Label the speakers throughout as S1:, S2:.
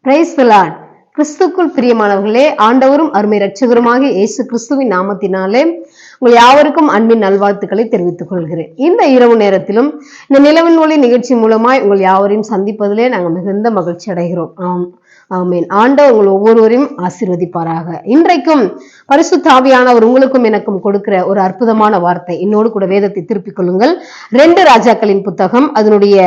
S1: Praise the Lord. கிறிஸ்துக்குள் பிரியமானவர்களே, ஆண்டவரும் அருமை இரட்சகருமாகிய இயேசு கிறிஸ்துவின் நாமத்தினாலே உங்கள் யாவருக்கும் அன்பின் நல்வாழ்த்துக்களை தெரிவித்துக் கொள்கிறேன். இந்த இரவு நேரத்திலும் இந்த நிலவின் ஒளி நிகழ்ச்சி மூலமாய் உங்கள் யாவரையும் சந்திப்பதிலே நாங்கள் மிகுந்த மகிழ்ச்சி அடைகிறோம். ஆமென். ஆண்டவர் உங்கள் ஒவ்வொருவரையும் ஆசீர்வதிப்பாராக. இன்றைக்கும் பரிசுத்த ஆவியானவர் உங்களுக்கும் எனக்கும் கொடுக்கிற ஒரு அற்புதமான வார்த்தை. என்னோடு கூட வேதத்தை திருப்பிக் கொள்ளுங்கள். 2 ராஜாக்களின் புத்தகம் அதனுடைய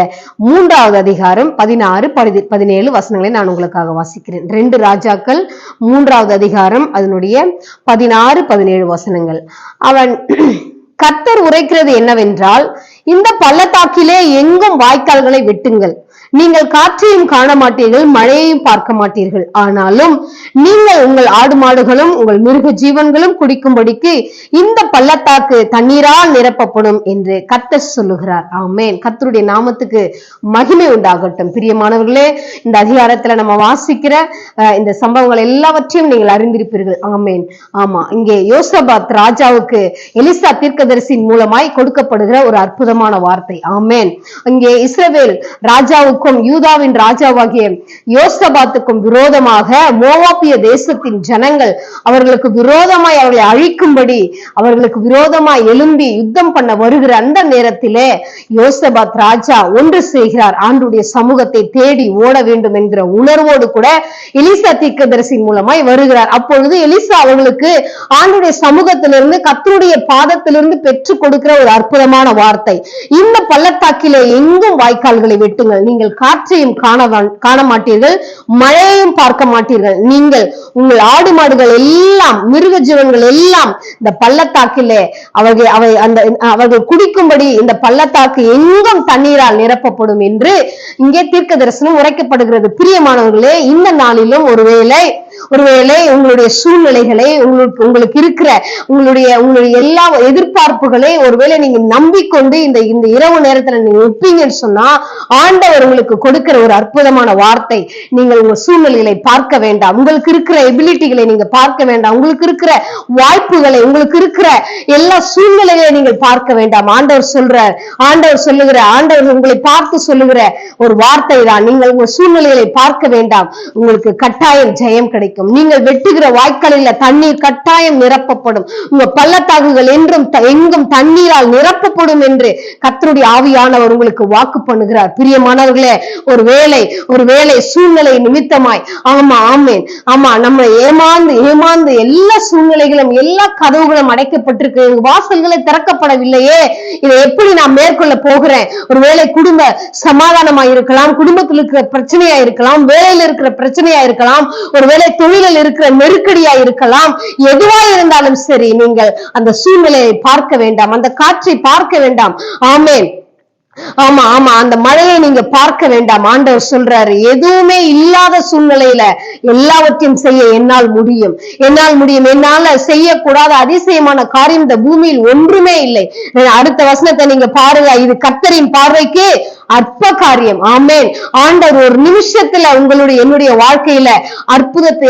S1: 3வது அதிகாரம் 16, 17 வசனங்களை நான் உங்களுக்காக வாசிக்கிறேன். 2 ராஜாக்கள் 3வது அதிகாரம் அதனுடைய 16, 17 வசனங்கள். கர்த்தர் உரைக்கிறது என்னவென்றால், இந்த பள்ளத்தாக்கிலே எங்கும் வாய்க்கால்களை வெட்டுங்கள். நீங்கள் காற்றையும் காண மாட்டீர்கள், மழையையும் பார்க்க மாட்டீர்கள். ஆனாலும் நீங்கள் உங்கள் ஆடு மாடுகளும் உங்கள் மிருக ஜீவன்களும் குடிக்கும்படிக்கு இந்த பள்ளத்தாக்கு தண்ணீரால் நிரப்பப்படும் என்று கர்த்தர் சொல்லுகிறார். ஆமென். கர்த்தருடைய நாமத்துக்கு மகிமை உண்டாகட்டும். பிரியமானவர்களே, இந்த அதிகாரத்துல நம்ம வாசிக்கிற இந்த சம்பவங்கள் எல்லாவற்றையும் நீங்கள் அறிந்திருப்பீர்கள். ஆமென். ஆமா, இங்கே யோசபாத் ராஜாவுக்கு எலிசா தீர்க்கதரிசியின் மூலமாய் கொடுக்கப்படுகிற ஒரு அற்புதமான வார்த்தை. ஆமென். இங்கே இஸ்ரவேல் ராஜாவுக்கும் யூதாவின் ராஜாவாகிய யோசபாத்துக்கும் விரோதமாக மோவாபிய தேசத்தின் ஜனங்கள் அவர்களுக்கு விரோதமாய் அவர்களை அழிக்கும்படி அவர்களுக்கு விரோதமாய் எழும்பி யுத்தம் பண்ண வருகிற அந்த நேரத்திலே யோசபாத் ராஜா ஒன்று செய்கிறார். ஆண்டுடைய சமூகத்தை தேடி ஓட வேண்டும் என்கிற உணர்வோடு கூட எலிசா தீர்க்கதரிசியின் மூலமாய் வருகிறார். அப்பொழுது எலிசா அவர்களுக்கு ஆண்டுடைய சமூகத்திலிருந்து கர்த்தருடைய பாதத்திலிருந்து பெற்றுக் கொடுக்கிற ஒரு அற்புதமான வார்த்தை. இந்த பள்ளத்தாக்கிலே எங்கும் வாய்க்கால்களை வெட்டுங்கள். நீங்கள் காற்றையும் காண மாட்டீர்கள், மழையையும் பார்க்க மாட்டீர்கள். நீங்கள் உங்கள் ஆடு மாடுகள் எல்லாம் மிருக ஜீவன்கள் எல்லாம் இந்த பள்ளத்தாக்கிலே அவர்கள் குடிக்கும்படி இந்த பள்ளத்தாக்கு எங்கும் தண்ணீரால் நிரப்பப்படும் என்று இங்கே தீர்க்க தரிசனம் உரைக்கப்படுகிறது. பிரியமானவர்களே, இந்த நாளிலும் ஒருவேளை உங்களுடைய சூழ்நிலைகளை உங்களுக்கு இருக்கிற உங்களுடைய எல்லா எதிர்பார்ப்புகளை ஒருவேளை நீங்க நம்பிக்கொண்டு இந்த இரவு நேரத்துல நீங்க ஒப்பீங்கன்னு சொன்னா, ஆண்டவர் உங்களுக்கு கொடுக்கிற ஒரு அற்புதமான வார்த்தை. நீங்கள் உங்க சூழ்நிலைகளை பார்க்க வேண்டாம், உங்களுக்கு இருக்கிற எபிலிட்டிகளை நீங்க பார்க்க வேண்டாம், உங்களுக்கு இருக்கிற வாய்ப்புகளை, உங்களுக்கு இருக்கிற எல்லா சூழ்நிலைகளை நீங்கள் பார்க்க வேண்டாம். ஆண்டவர் சொல்லுகிற ஆண்டவர் உங்களை பார்த்து சொல்லுகிற ஒரு வார்த்தை தான், நீங்கள் உங்க சூழ்நிலைகளை பார்க்க வேண்டாம், உங்களுக்கு கட்டாயம் ஜெயம் கிடைக்கும். நீங்கள் வெட்டுகிற வாய்க்காலில் தண்ணீர் கட்டாயம் நிரப்பப்படும். உங்க பள்ளத்தாக்குகள் என்றும் எங்கும் தண்ணீரால் நிரப்பப்படும் என்று கர்த்தருடைய ஆவியானவர் உங்களுக்கு வாக்கு பண்ணுகிறார். பிரியமானவர்களே, ஒருவேளை சூழ்நிலை நிமித்தமாய் நம்ம ஏமாந்து எல்லா சூழ்நிலைகளும் எல்லா கதவுகளும் அடைக்கப்பட்டிருக்கு, வாசல்களை திறக்கப்படவில்லையே, இதை எப்படி நான் மேற்கொள்ள போகிறேன்? ஒருவேளை குடும்ப சமாதானமா இருக்கலாம், குடும்பத்தில் இருக்கிற பிரச்சனையா இருக்கலாம், வேலையில் இருக்கிற பிரச்சனையா இருக்கலாம், ஒருவேளை தொழிலில் இருக்கிற நெருக்கடியா இருக்கலாம். எதுவா இருந்தாலும் சரி, நீங்கள் அந்த சூழ்நிலையை பார்க்க வேண்டாம், அந்த காற்றை பார்க்க வேண்டாம். ஆமென். அந்த மழையை நீங்க பார்க்க வேண்டாம். ஆண்டவர் சொல்றாரு, எதுவுமே இல்லாத சூழ்நிலையில எல்லாவற்றையும் செய்ய என்னால் முடியும். என்னால செய்யக்கூடாத அதிசயமான காரியம் இந்த பூமியில் ஒன்றுமே இல்லை. அடுத்த வசனத்தை நீங்க பாருங்க. இது கர்த்தரின் பார்வைக்கு அற்ப காரியம். ஆமென். ஆண்டவர் ஒரு நிமிஷத்துல என்னுடைய வாழ்க்கையில அற்புதத்தை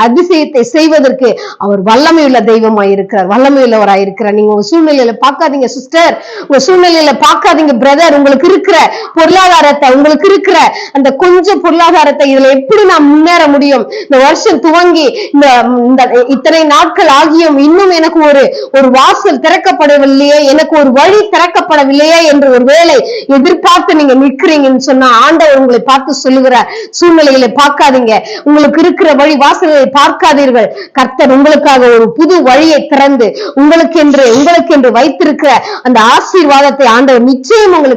S1: அதிசயத்தை செய்வதற்கு அவர் வல்லமையுள்ள தெய்வமாய் இருக்கிறார், வல்லமையுள்ளவராய் இருக்கிறார். நீங்க உங்க சூழ்நிலையில பார்க்காதீங்க சிஸ்டர், உங்க சூழ்நிலையில பார்க்காதீங்க பிரதர். உங்களுக்கு இருக்கிற பொருளாதாரத்தை, உங்களுக்கு இருக்கிற அந்த கொஞ்சம் பொருளாதாரத்தை, இதுல எப்படி நான் முன்னேற முடியும்? இந்த வருஷம் துவங்கி இத்தனை நாட்கள் ஆகியும் இன்னும் எனக்கு ஒரு வாசல் திறக்கப்படவில்லையே, எனக்கு ஒரு வழி திறக்கப்படவில்லையே என்று ஒரு வேளை எதிர்பார்த்து நீங்க நிற்கிறீங்கன்னு சொன்னா, ஆண்டவர் உங்களை பார்த்து சொல்லுகிறார், சூழ்நிலைகளை பார்க்காதீங்க, உங்களுக்கு இருக்கிற வழி வாசல்களை பார்க்காதீர்கள். கர்த்தர் உங்களுக்காக ஒரு புது வழியை திறந்து உங்களுக்கு வைத்திருக்கிற அந்த ஆசீர்வாதத்தை ஆண்டவர் நிச்சயம் உங்களுக்கு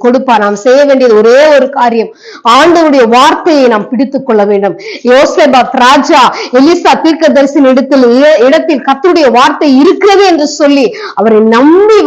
S1: கொடுப்பார். நாம் செய்ய வேண்டியது ஒரே ஒரு காரியம், ஆண்டவருடைய வார்த்தையை நாம் பிடித்துக் கொள்ள வேண்டும். யோசபாத் ராஜா எலிசா தீர்க்கதரிசியின் இடத்தில் கர்த்தருடைய வார்த்தை இருக்கிறது என்று சொல்லி அவரை நம்பி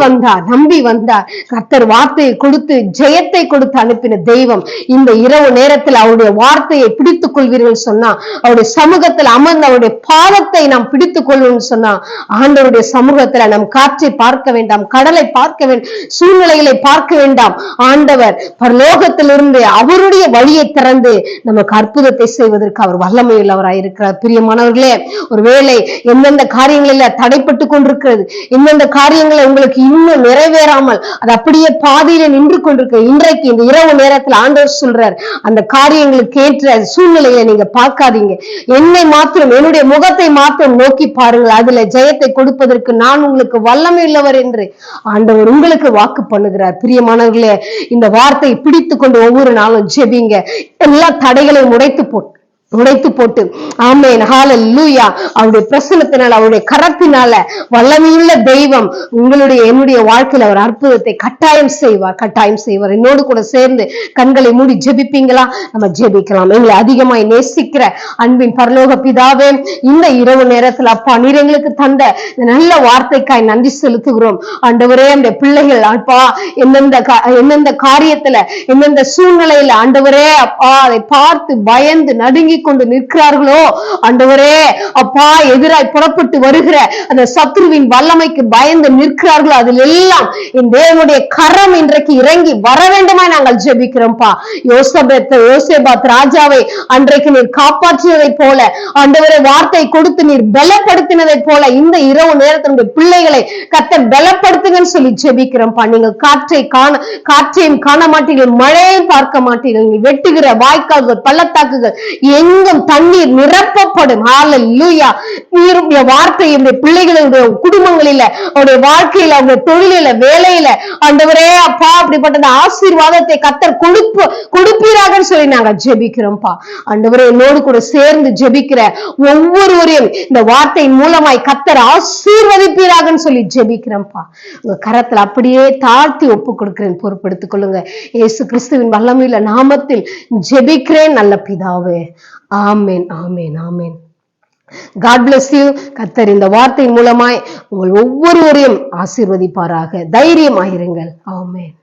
S1: வந்தார். கர்த்தர் வார்த்தையை கொடுத்து ஜெயத்தை கொடுத்து அனுப்பின தெய்வம். இந்த இரவு நேரத்தில் அவருடைய வார்த்தையை பிடித்துக் கொள்வீர்கள் சொன்னா, அவருடைய சமூகத்தில் அமர்ந்து அவருடைய பாதத்தை நாம் பிடித்துக் கொள்வோம் சொன்னா, ஆண்டவருடைய சமூகத்துல நம் காற்றை பார்க்க வேண்டாம், கடலை பார்க்க வேண்டாம், சூழ்நிலைகளை பார்க்க வேண்டாம். ஆண்டவர் பரலோகத்திலிருந்து அவருடைய வழியை திறந்து நமக்கு அற்புதத்தை செய்வதற்கு அவர் வல்லமையுள்ளவராய் இருக்கிறார். பிரியமானவர்களே, ஒருவேளை எந்தெந்த காரியங்களில் தடைப்பட்டு கொண்டிருக்கிறது, எந்தெந்த காரியங்களை உங்களுக்கு இன்னும் நிறைவேறாமல் அது அப்படியே பாதியில நின்று கொண்டிருக்க இன்றைக்கு இந்த இரவு நேரத்தில் ஆண்டவர் சொல்றார், அந்த காரியங்களுக்கு ஏற்ற சூழ்நிலையை நீங்க பார்க்காதீங்க, என்னை மாத்திரம், என்னுடைய முகத்தை மாத்திரம் நோக்கி பாருங்கள், அதுல ஜெயத்தை கொடுப்பதற்கு நான் உங்களுக்கு வல்லமை உள்ளவர் என்று ஆண்டவர் உங்களுக்கு வாக்கு பண்ணுகிறார். பிரியமானவர்களே, இந்த வார்த்தையை பிடித்து கொண்டு ஒவ்வொரு நாளும் ஜெபிங்க. எல்லா தடைகளையும் உடைத்து போட்டு ஆமென் ஹல்லேலூயா, அவருடைய பிரசன்னத்தினால், அவருடைய கரத்தினால வல்லமையுள்ள தெய்வம் உங்களுடைய என்னுடைய வாழ்க்கையில ஒரு அற்புதத்தை கட்டாயம் செய்வார். என்னோடு கூட சேர்ந்து கண்களை மூடி ஜெபிப்பீங்களா? நம்ம ஜெபிக்கலாம். எங்களை அதிகமாய் நேசிக்கிற அன்பின் பரலோக பிதாவே, இந்த இரவு நேரத்தில் அப்பா நீர் எங்களுக்கு தந்த நல்ல வார்த்தைக்காய் நன்றி செலுத்துகிறோம். ஆண்டவரே, அந்த பிள்ளைகள் அப்பா எந்தெந்த காரியத்துல, எந்தெந்த சூழ்நிலையில ஆண்டவரே அப்பா அதை பார்த்து பயந்து நடுங்கி கொண்டு நிற்கிறார்களோ ஆண்டவரே அப்பா, எதிராய் புறப்பட்டு வருகிற அந்த சத்ருவின் வல்லமைக்கு பயந்து நிற்கிறார்களோ, அதில் எல்லாம் என் தேவனுடைய கரம் இன்றைக்கு இறங்கி வர வேண்டுமாய் நாங்கள் ஜெபிக்கிறோம்ப்பா. யோசேபாத் ராஜாவை அன்றைக்கு நீர் காப்பாற்றியதை போல, ஆண்டவரே வார்த்தை கொடுத்து நீர் பலப்படுத்தினதை போல, இந்த இரவு நேரத்தினுடைய பிள்ளைகளை கர்த்தர் பலப்படுத்துங்கன்னு சொல்லி ஜெபிக்கிறோம்ப்பா. நீங்கள் காற்றையும் காண மாட்டீர்கள், மழையையும் பார்க்க மாட்டீர்கள், நீ வெட்டுகிற வாய்க்கால்கள், பள்ளத்தாக்குகள் எங்கும் தண்ணீர் நிரப்பப்படும். ஹல்லேலூயா. நீருடைய வார்த்தை என்னுடைய பிள்ளைகளுடைய குடும்பங்களில, அவருடைய வாழ்க்கையில, அவருடைய தொழிலில, வேலையில ஆண்டவரே அப்பா அப்படிப்பட்ட ஆசீர்வாதத்தை கர்த்தர் கொடுப்பீராக சொல்லி நாங்க ஜெபிக்கிறோம்ப்பா. ஆண்டவரே, என்னோடு கூட சேர்ந்து ஜெபிக்கிற ஒவ்வொருவரையும் இந்த வார்த்தையின் மூலமாய் கர்த்தர் ஆசீர்வதிப்பீராக சொல்லி ஜெபிக்கிறோம்ப்பா. உங்க கரத்துல அப்படியே தாழ்த்தி ஒப்பு கொடுக்கிறேன், பொறுப்பெடுத்துக் கொள்ளுங்க. இயேசு கிறிஸ்துவின் வல்லமையுள்ள நாமத்தில் ஜெபிக்கிறேன் நல்ல பிதாவே. ஆமென், ஆமென், ஆமென். God bless you. கர்த்தர் இந்த வார்த்தையின் மூலமாய் உங்கள் ஒவ்வொருவரையும் ஆசீர்வதிப்பாராக. தைரியமாயிருங்கள். ஆமென்.